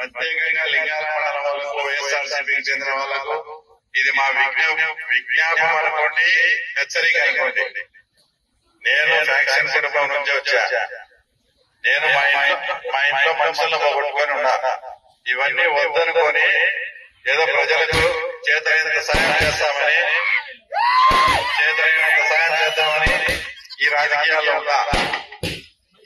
ప్రత్యేకంగా లింగాల మండలం వాళ్ళకు, వైఎస్ఆర్సీపీకి చెందిన వాళ్ళకు ఇది మా విజ్ఞాపం అనుకోండి, హెచ్చరిక అనుకోండి. నేను ఫ్యాక్షన్ కుటుంబం నుంచి వచ్చా. నేను మా ఇంట్లో మనుషులను పోగొట్టుకొని ఉన్నా. ఇవన్నీ వద్దనుకొని ఏదో ప్రజలకు చేతనైనంత సాయం చేస్తామని ఈ రాజకీయాల్లో ఉందా?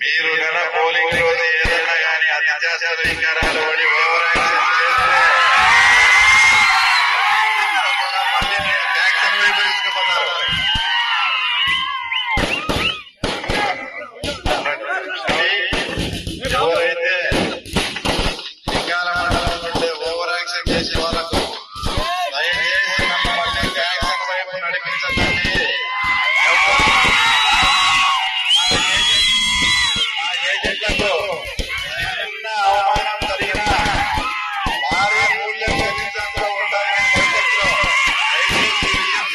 మీరు గన పోలింగ్ రోజు ఏదైనా కానీ అత్యాచార లింగారాలు పడి ఓవర్ యాక్షన్ చేస్తే మళ్ళీ మీరు యాక్షన్ వైపు తీసుకుపోతారు. ఎవరైతే లింగాల మండలం నుండి ఓవర్ యాక్షన్ చేసే వాళ్ళకు దయచేసి నన్ను మళ్ళీ యాక్షన్ వైపు నడిపించండి. ఆ ఏజెంట్లకు చిన్న అవమానం జరిగినా భారీ మూల్యం చెల్లించకుండా ఉంటాయని భవిష్యత్తులో దయచేసి విషయం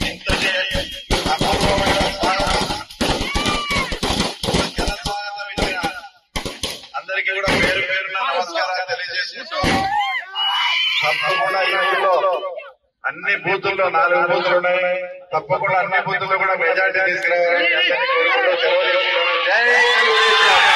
ఇంతటి అపూర్వమైన అందరికీ కూడా పేరు పేరున నమస్కారాలు తెలియజేసుకుంటూ, తప్పకుండా ఈ ఊళ్ళో అన్ని బూతుల్లో 4 బూతులు ఉన్నాయి. తప్పకుండా అన్ని బూతుల్లో కూడా మెజార్టీ తీసుకురావాలని అందరికీ కోరుకుంటూ సెలవు తీసుకుంటున్నాను. జై తెలుగుదేశం.